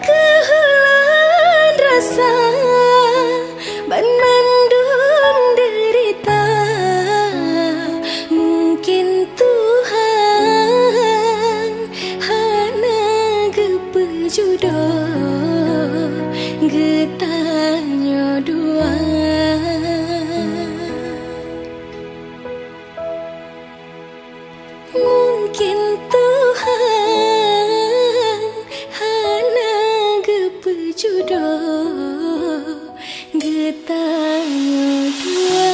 kehulan rasa ban mendung derita. Mungkin Tuhan hana gepejodoh getanya dua. Mungkin Tuhan hana gepejodoh getanya dua.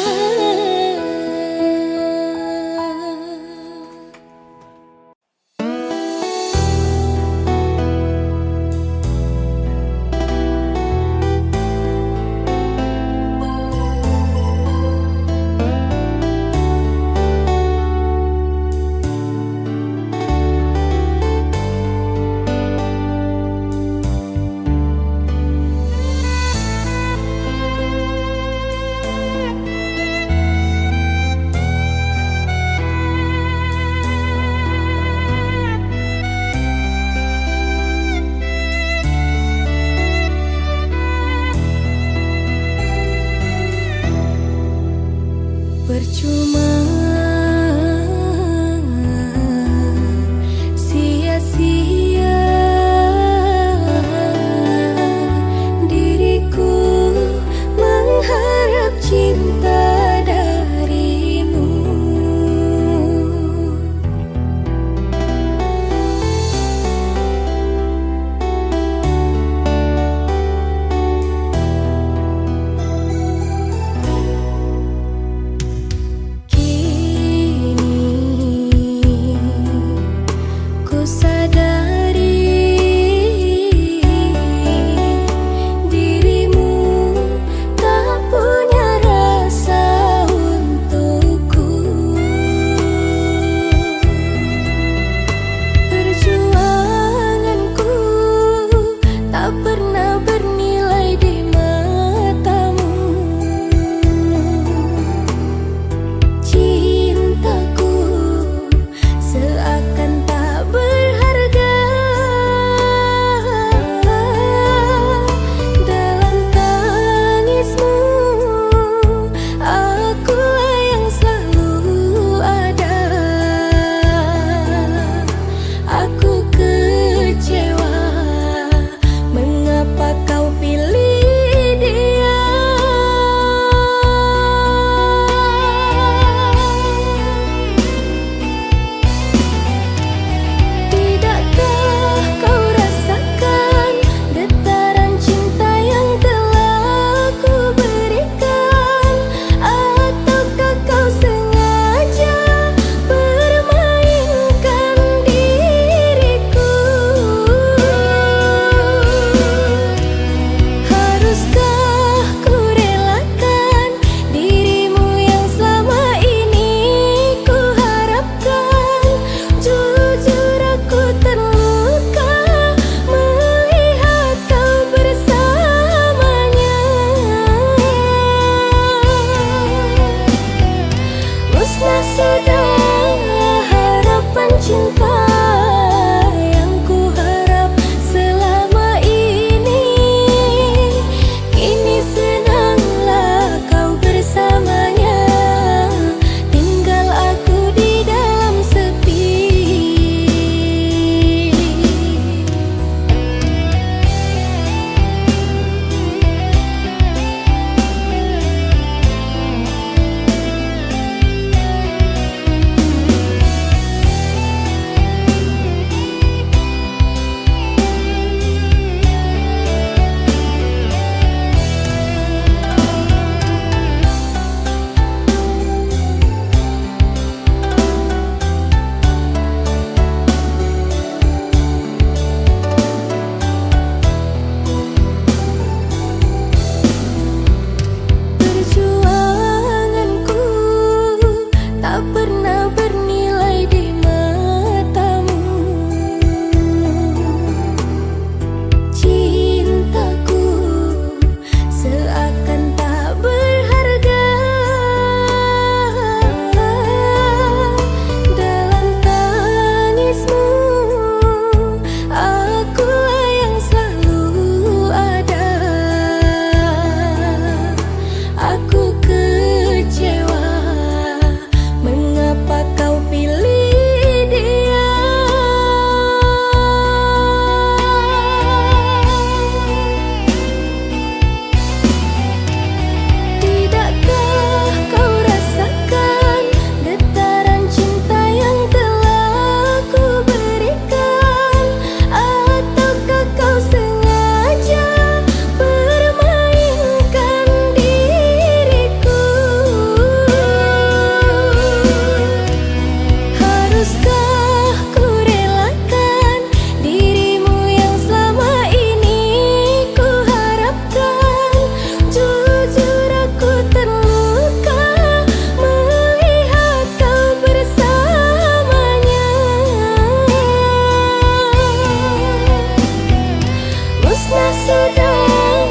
Nah sudah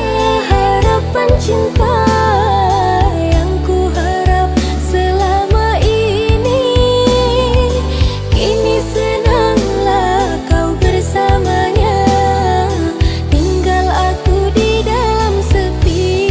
harapan cinta yang ku harap selama ini, kini senanglah kau bersamanya, tinggal aku di dalam sepi.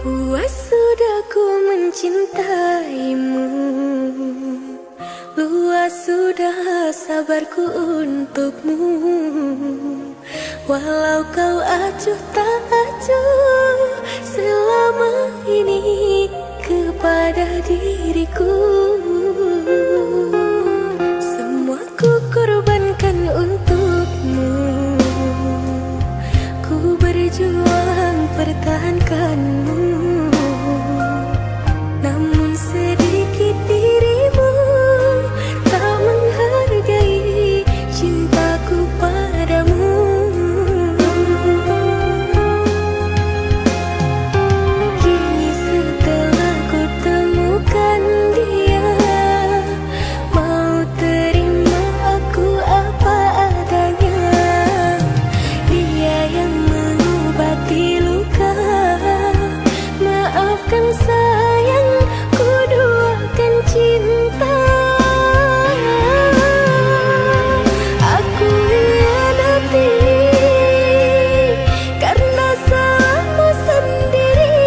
Puas sudah ku mencintaimu, luas sudah sabarku untukmu. Walau kau acuh tak acuh selama ini kepada diriku, semua ku korbankan untukmu. Ku berjuang pertahankanmu, namun sedikit dirimu tak menghargai cintaku padamu. Kini setelah ku temukan dia, mau terima aku apa adanya. Dia yang mengobati luka, maafkan sayang, ku duakan cinta. Aku hianati karena salahmu sendiri,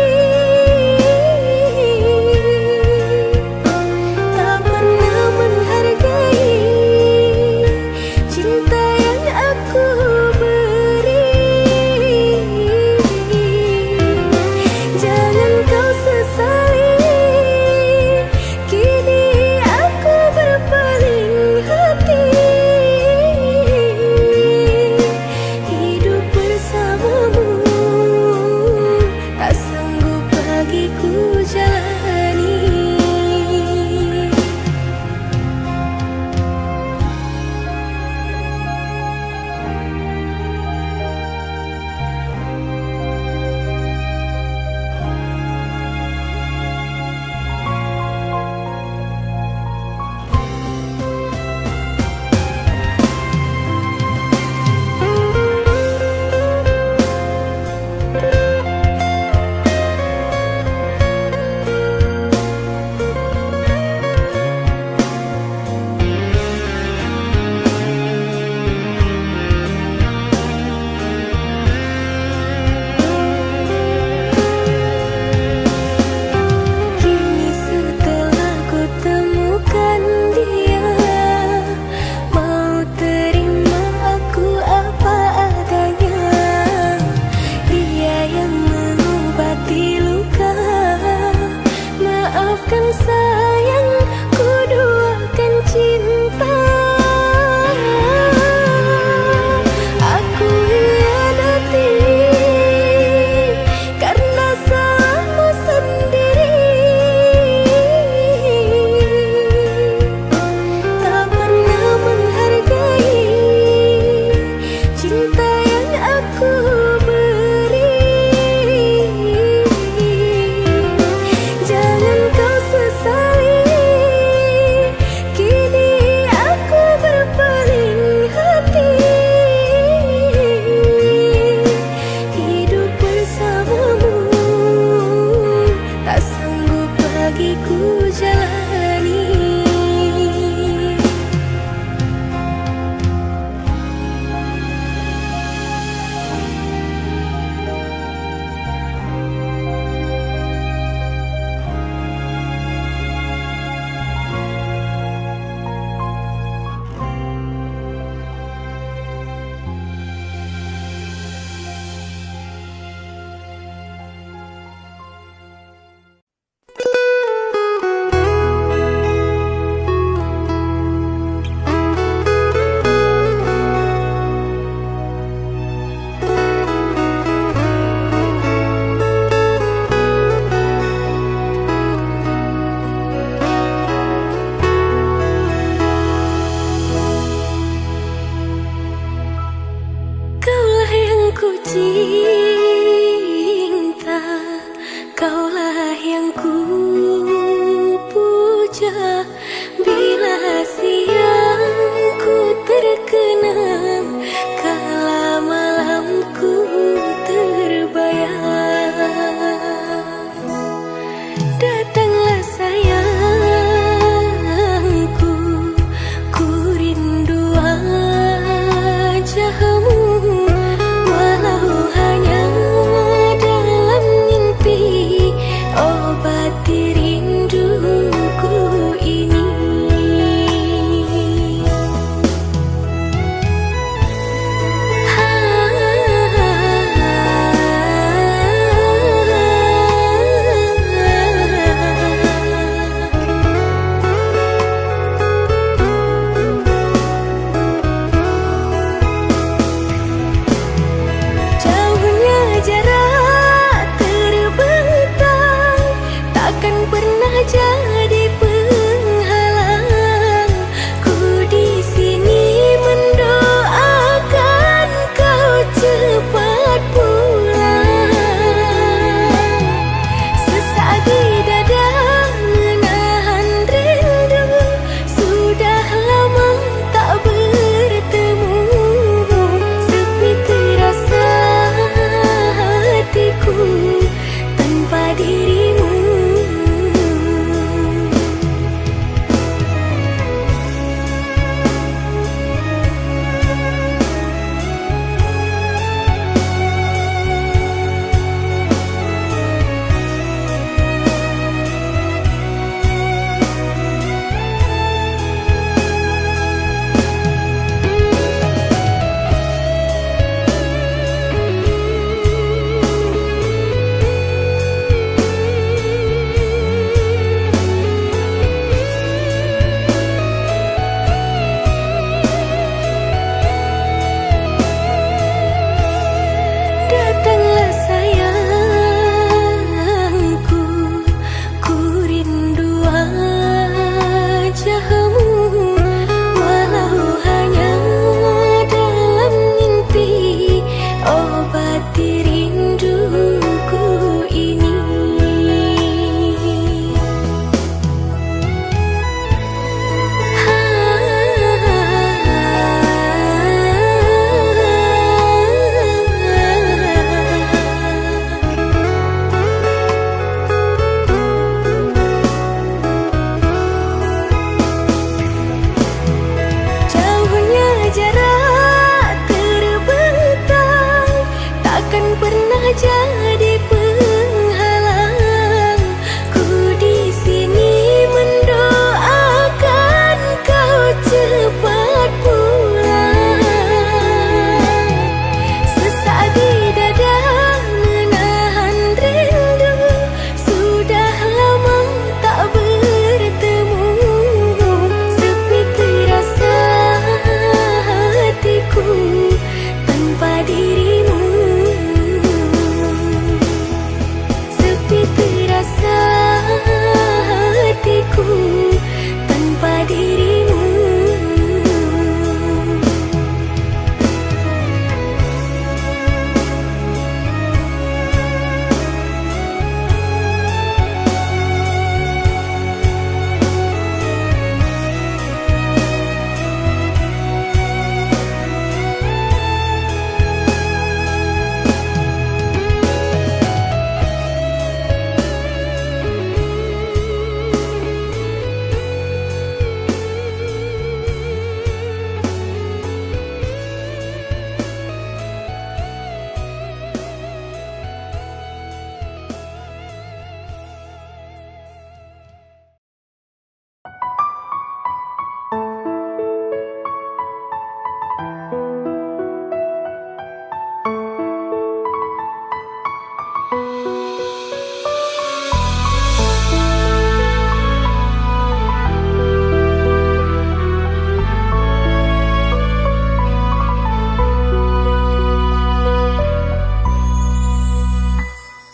tak pernah menghargai cinta yang aku beri. Jangan kau sesali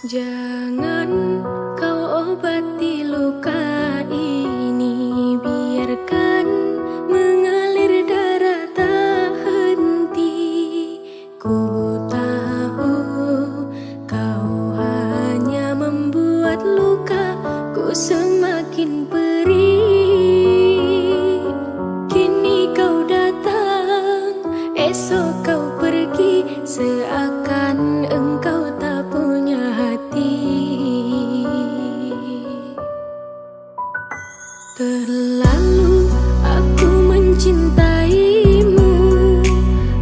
Jangan kau obati luka ini, biarkan mengalir darah tak henti. Ku tahu kau hanya membuat lukaku semakin perih. Kini kau datang, esok kau pergi, seakan engkau tak punya hati. Terlalu aku mencintaimu,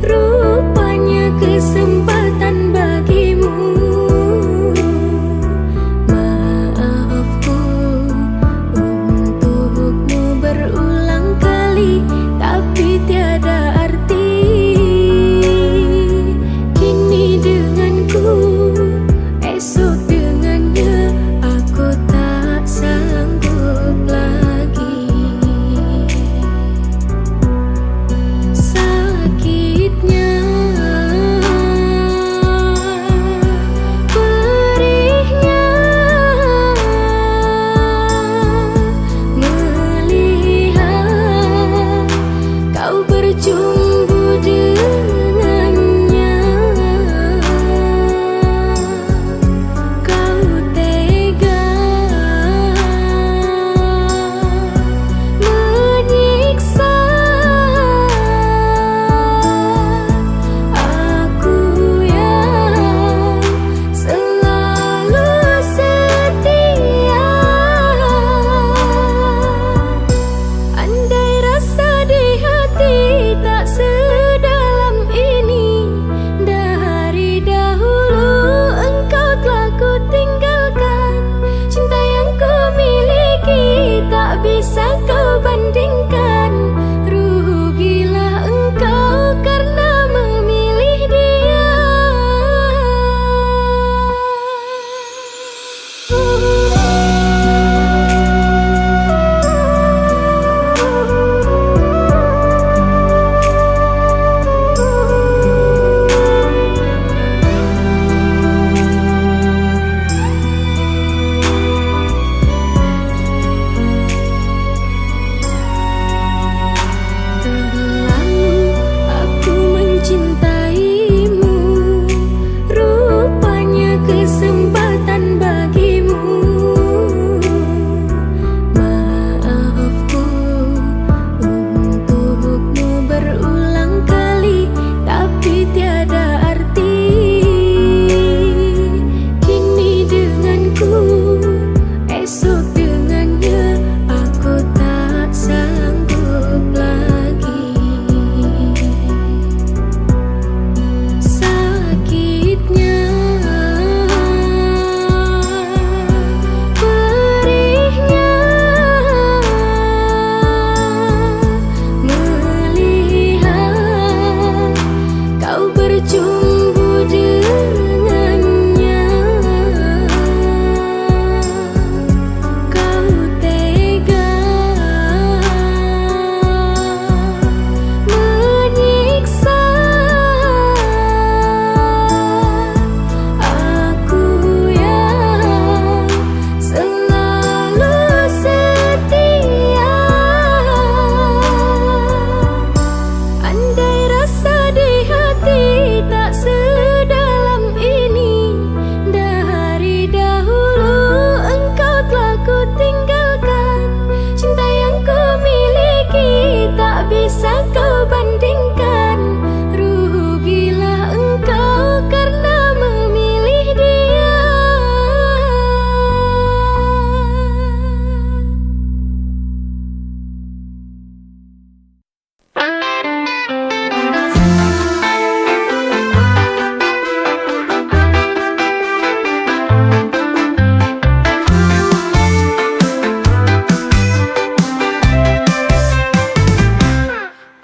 rupanya kesempatan bagimu. Maafku untukmu berulang kali, tapi tiada arti. Kini denganku, esok dengannya, aku tak sanggup lagi. Sakitnya, perihnya, melihat kau berjumpa dengannya. Kau tega menyiksa aku yang selalu setia. Andai rasa di hati tak sedalam ini, dari dahulu engkau telah ku tinggalkan. Cinta yang ku miliki tak bisa kau bandingkan. Rugilah engkau karena memilih dia. Terlalu aku mencintaimu, rupanya kesempatan bagimu. Maafku untukmu berulang kali, tapi tiada arti. Kini denganku, esok dengannya, aku tak sanggup lagi. Sakitnya, perihnya, melihat kau berjumpa dengannya. Kau tega menyiksa aku yang selalu setia. Andai rasa di hati tak sedalam ini, dari dahulu engkau telah ku tinggalkan. Cinta yang ku miliki tak bisa kau bandingkan. Rugilah engkau karena memilih dia.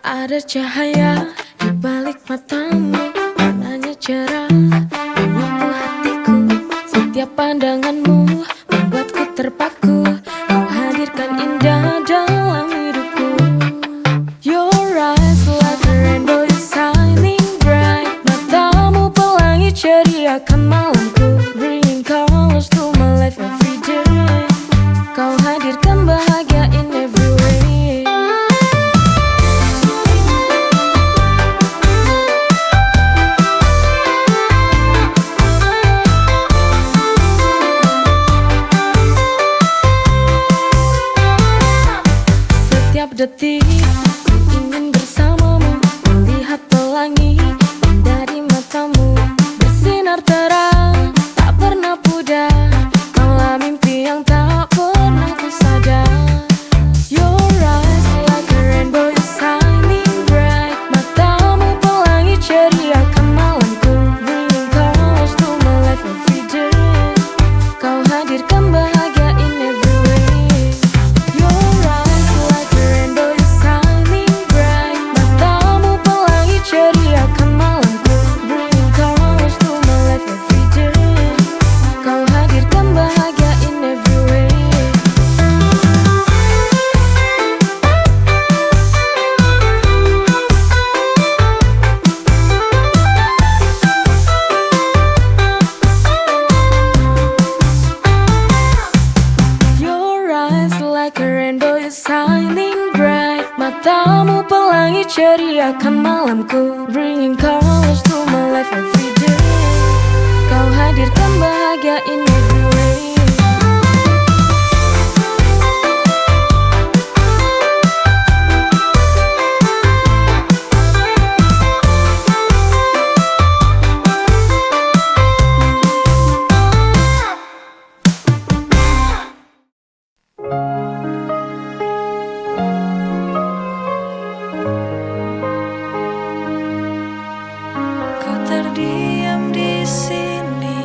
Ada cahaya di balik matamu, warnanya cerah, memampu hatiku. Setiap pandanganmu membuatku terpaku. Kau hadirkan indah dalam hidupku. Your eyes like a rainbow is shining bright. Matamu pelangi ceriakan malamku, bringing colors to my life every day. Kau hadirkan bahagia in every way. Setiap detik ku ingin bersamamu, melihat pelangi dari matamu, bersinar terang, tak pernah pudar. Kaulah mimpi yang tak pernah ku sadar. Your eyes like a rainbow is shining bright. Matamu pelangi ceriakan malamku, bringing colors to my life every day. Kau hadirkan bahagia in every way. Your eyes like a rainbow is shining bright. Matamu pelangi ceriakan malamku, bringing colors to my life every day. Kau hadirkan bahagia in every way. Your eyes like a rainbow is shining bright. Matamu pelangi ceriakan malamku, bringing colors to my life every day. Kau hadirkan bahagia in every way. Ku terdiam di sini,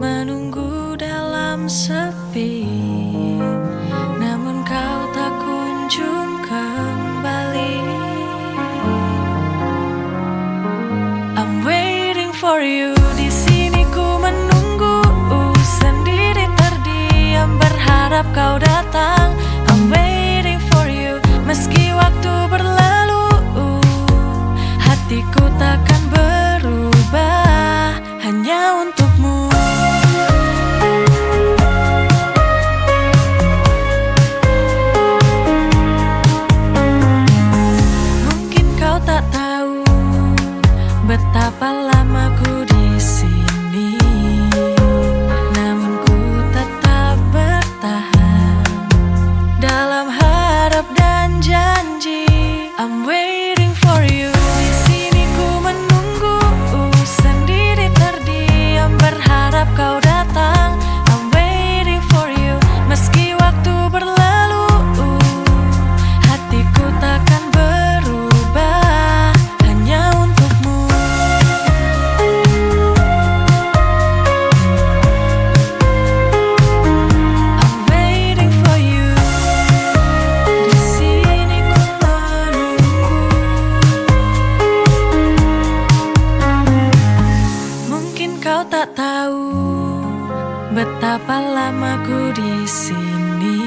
menunggu dalam sepi. Namun kau tak kunjung kembali. I'm waiting for you. Di sini ku menunggu, sendiri terdiam, berharap kau datang. I'm waiting for you. Meski waktu berlalu, hatiku takkan berubah hanya untukmu. Mungkin kau tak tahu betapa lama ku di sini, namun ku tetap bertahan dalam harap dan janji. I'm waiting for you. Di sini ku menunggu, sendiri terdiam, berharap kau datang. I'm waiting for you. Meski waktu berlalu, hatiku takkan berubah hanya untukmu. I'm waiting for you. Di sini ku menunggu. Mungkin kau tak tahu betapa lama ku di sini,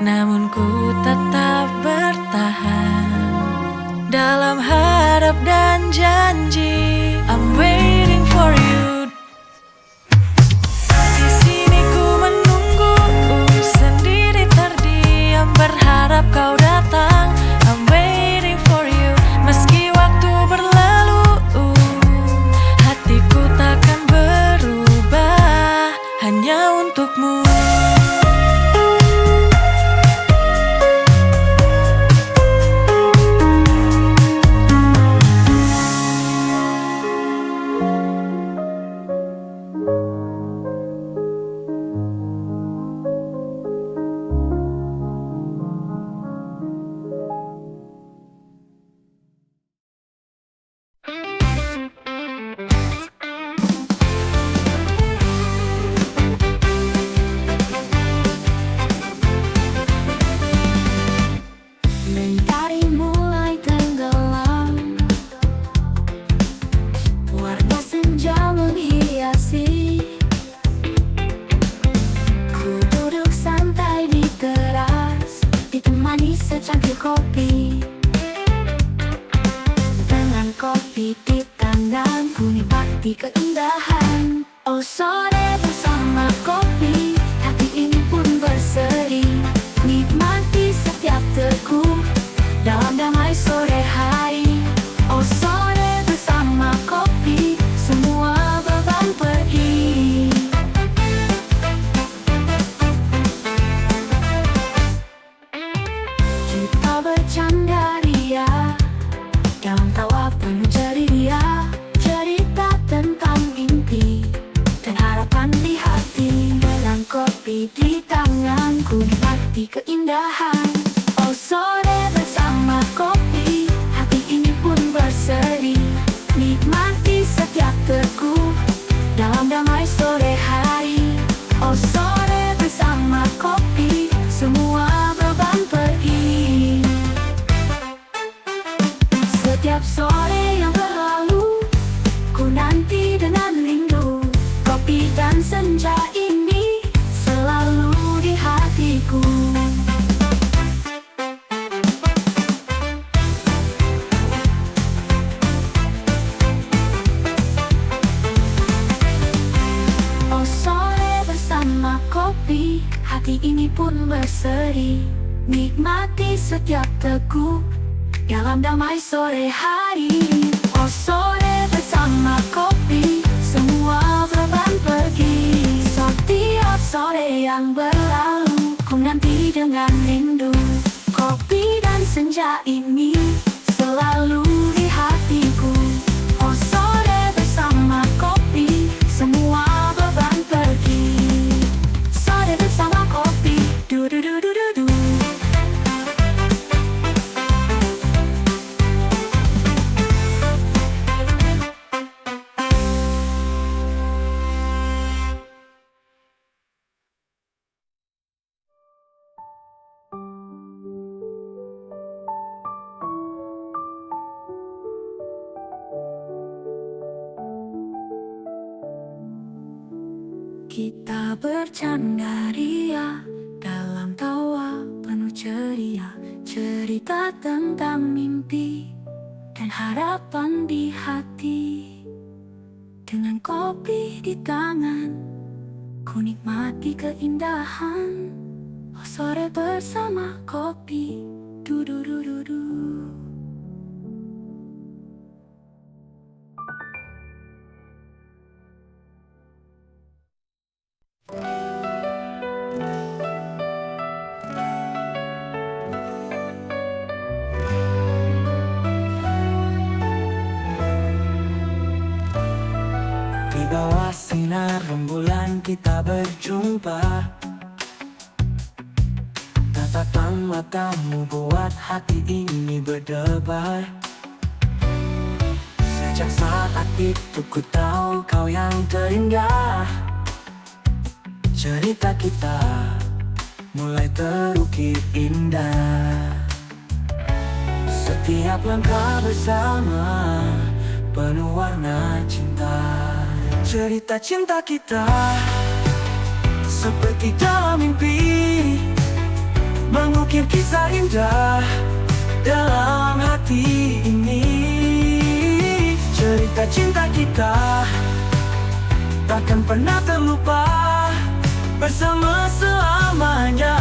namun ku tetap bertahan dalam harap dan janji. I'm waiting for you. Di sini ku menunggu, sendiri terdiam, berharap kau datang. I'm waiting for you. Meski waktu berlalu, hatiku takkan berubah hanya untukmu. kopi. Dengan kopi di tanganku nikmati keindahan. Oh sore bersama kopi, hati ini pun berseri. Nikmati setiap teguh dalam damai sore hari. Oh sore bersama kopi, semua beban pergi. Kita bercanda ria dalam tawa penuh ceria, cerita tentang mimpi dan harapan di hati. Dengan kopi di tanganku nikmati keindahan. Oh sore bersama kopi, hati ini pun berseri. Nikmati setiap teguh dalam damai sore hari. Oh sore bersama kopi, semua beban pergi. Setiap sore yang berlalu, ku nanti dengan rindu. Kopi dan senja ini selalu di hatiku. Oh sore bersama kopi, hati ini pun berseri. Nikmati setiap teguh dalam damai sore hari. Oh sore bersama kopi, semua beban pergi. Setiap sore yang berlalu, ku nanti dengan rindu. Kopi dan senja ini selalu di hatiku. Oh sore bersama kopi, semua beban pergi. Sore bersama kopi, du du du du du du. Kita bercanda ria dalam tawa penuh ceria, cerita tentang mimpi dan harapan di hati. Dengan kopi di tangan, ku nikmati keindahan. Oh sore bersama kopi, du du du du du. Di bawah sinar rembulan kita berjumpa. Tatapan matamu buat hati ini berdebar. Sejak saat itu ku tahu kau yang terindah. Cerita kita mulai terukir indah. Setiap langkah bersama penuh warna cinta. Cerita cinta kita seperti dalam mimpi, mengukir kisah indah dalam hati ini. Cerita cinta kita takkan pernah terlupa, bersama selamanya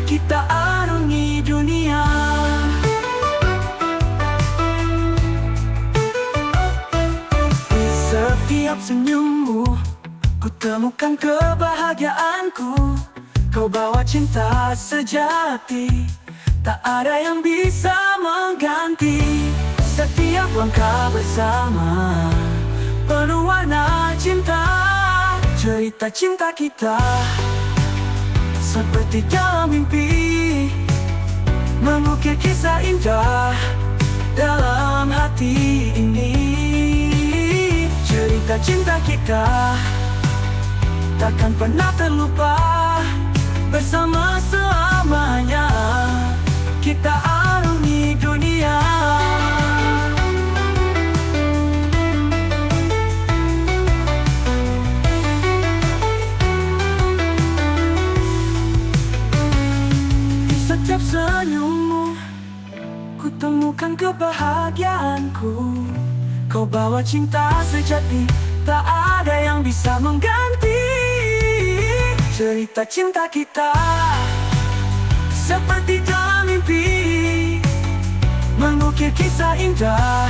kita arungi dunia. Setiap senyummu, ku temukan kebahagiaanku. Kau bawa cinta sejati, tak ada yang bisa mengganti. Setiap langkah bersama penuh warna cinta. Cerita cinta kita seperti dalam mimpi, mengukir kisah indah dalam hati ini. Cerita cinta kita takkan pernah terlupa, bersama selamanya kita arungi dunia. Di setiap senyummu, Kau bawa cinta sejati, tak ada yang bisa mengganti. Cerita cinta kita seperti dalam mimpi, mengukir kisah indah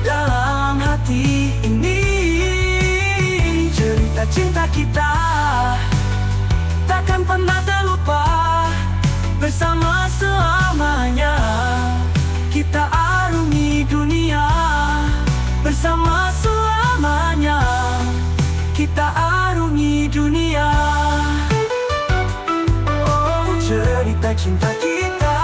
dalam hati ini. Cerita cinta kita takkan pernah terlupa, bersama selamanya kita arungi dunia. Bersama selamanya kita arungi dunia. Oh, cerita cinta kita.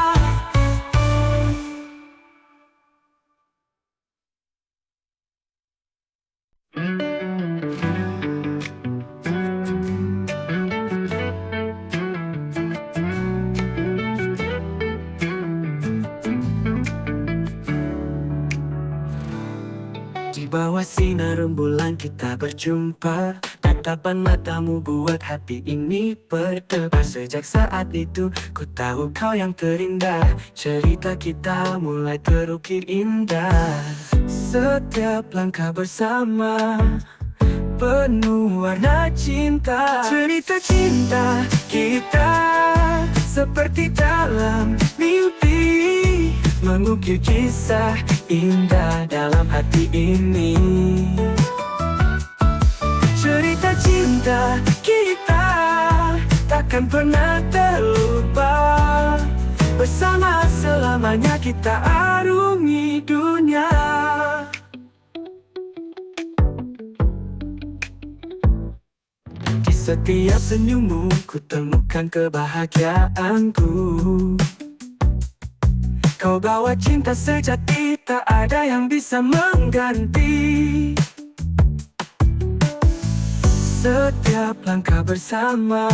Di bawah sinar rembulan kita berjumpa, tatapan matamu buat hati ini berdebar. Sejak saat itu ku tahu kau yang terindah, cerita kita mulai terukir indah. Setiap langkah bersama penuh warna cinta. Cerita cinta kita seperti dalam mimpi, mengukir kisah indah dalam hati ini. Cerita cinta kita takkan pernah terlupa, bersama selamanya kita arungi dunia. Di setiap senyummu ku temukan kebahagiaanku. Kau bawa cinta sejati, tak ada yang bisa mengganti. Setiap langkah bersama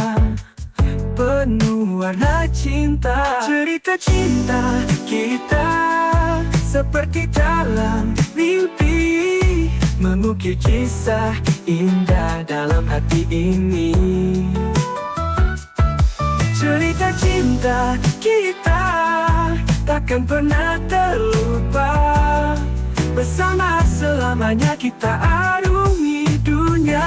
penuh warna cinta. Cerita cinta kita seperti dalam mimpi, mengukir kisah indah dalam hati ini. Cerita cinta kita takkan pernah terlupa, bersama selamanya kita arungi dunia.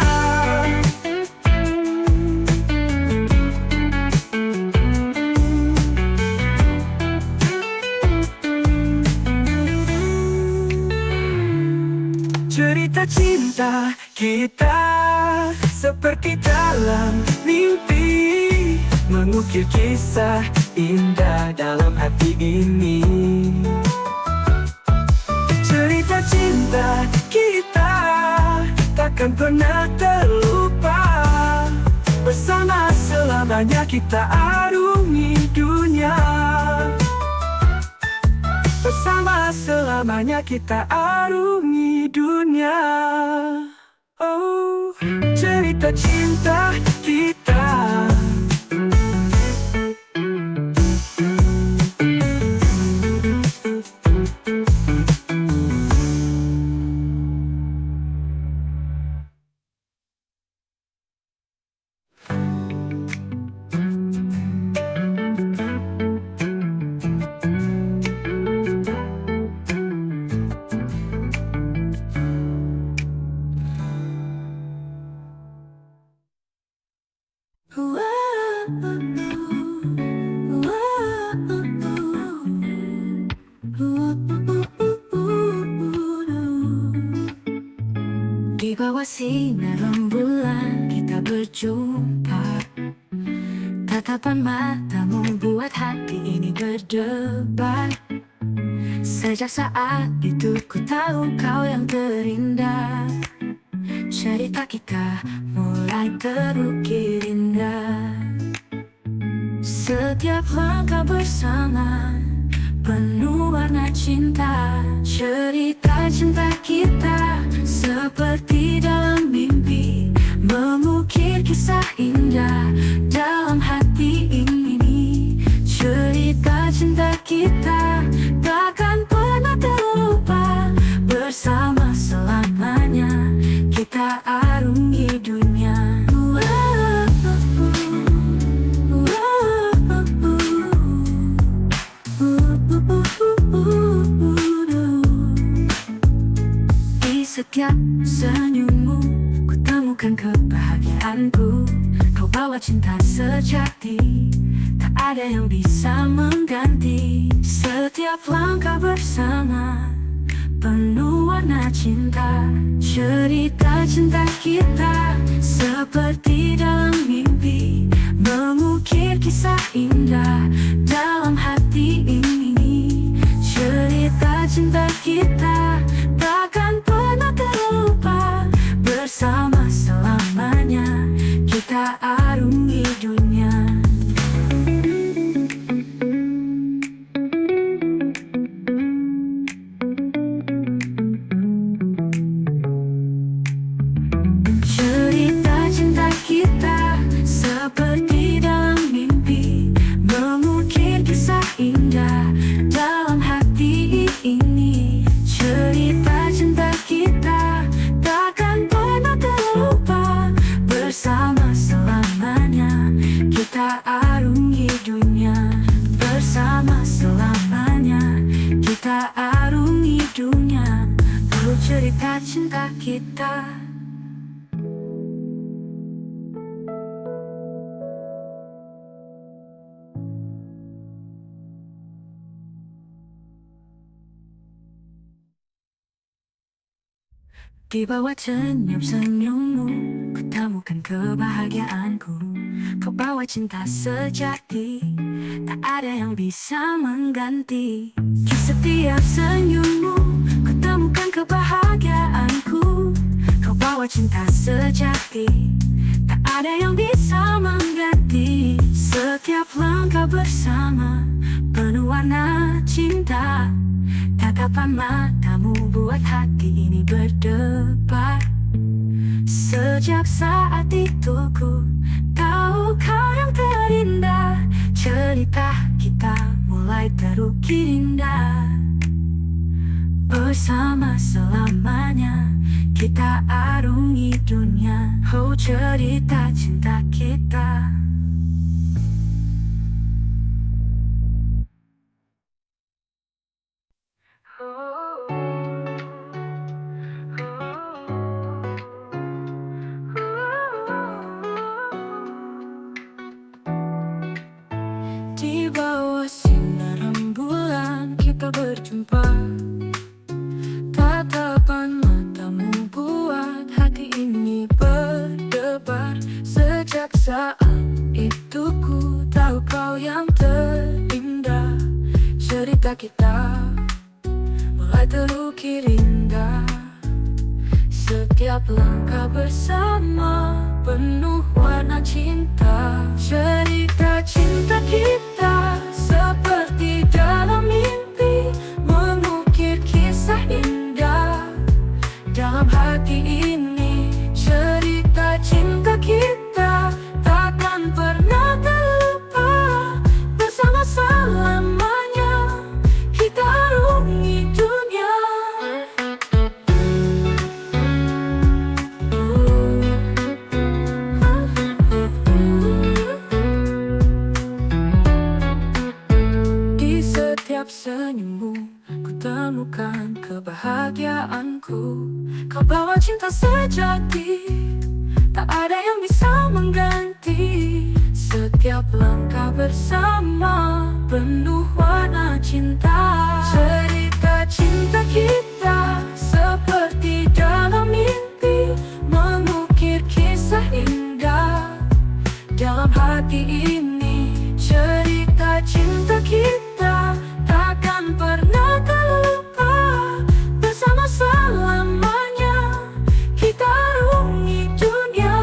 Cerita cinta kita seperti dalam mimpi, mengukir kisah indah dalam hati ini. Cerita cinta kita takkan pernah terlupa, bersama selamanya kita arungi dunia. Bersama selamanya kita arungi dunia. Oh, cerita cinta kita. Di bawah sinar rembulan kita berjumpa, tatapan matamu buat hati ini berdebar. Sejak saat itu ku tahu kau yang terindah, cerita kita mulai terukir indah. Setiap langkah bersama penuh warna cinta. Cerita cinta kita seperti dalam mimpi, mengukir kisah indah dalam hati ini. Cerita cinta kita takkan pernah terlupa, bersama selamanya kita arungi dunia. kebahagiaanku. Kau bawa cinta sejati, tak ada yang bisa mengganti. Setiap langkah bersama penuh warna cinta. Cerita cinta kita seperti dalam mimpi, mengukir kisah indah dalam hati ini. Cerita cinta kita takkan pernah terlupa, bersama selamanya kita arungi dunia. Cerita cinta kita seperti dalam mimpi, mengukir kisah indah dalam hati ini. Cerita cinta kita takkan pernah terlupa, bersama selamanya kita arungi dunia. Bersama selamanya kita arungi dunia. Oh, cerita cinta kita. Di bawah senyum-senyummu, ku temukan kebahagiaanku. Kau bawa cinta sejati, tak ada yang bisa mengganti. Di setiap senyummu, ku temukan kebahagiaanku. Kau bawa cinta sejati, tak ada yang bisa mengganti. Setiap langkah bersama penuh warna cinta. Tatapan matamu buat hati ini berdebar. Sejak saat itu ku tahu kau yang terindah. Cerita kita mulai terukir indah. Bersama selamanya kita arungi dunia. Oh, cerita cinta kita. Di bawah sinar rembulan kita berjumpa. Tatapan matamu buat hati ini berdebar. Sejak saat itu ku tahu kau yang terindah. Cerita kita mulai terukir indah. Setiap langkah bersama penuh warna cinta. Cerita cinta kita seperti dalam mimpi, mengukir kisah indah dalam hati ini. Cerita cinta kita takkan pernah terlupa, bersama selamanya kita arungi dunia. Di setiap senyummu ku temukan kebahagiaanku. Kau bawa cinta sejati, tak ada yang bisa mengganti. Setiap langkah bersama penuh warna cinta. Cerita cinta kita seperti dalam mimpi, mengukir kisah indah dalam hati ini. Cerita cinta kita takkan pernah terlupa, bersama selamanya kita arungi dunia.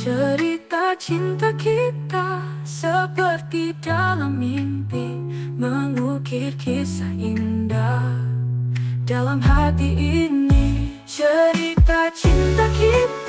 Cerita cinta kita seperti dalam mimpi, mengukir kisah indah dalam hati ini. Cerita cinta kita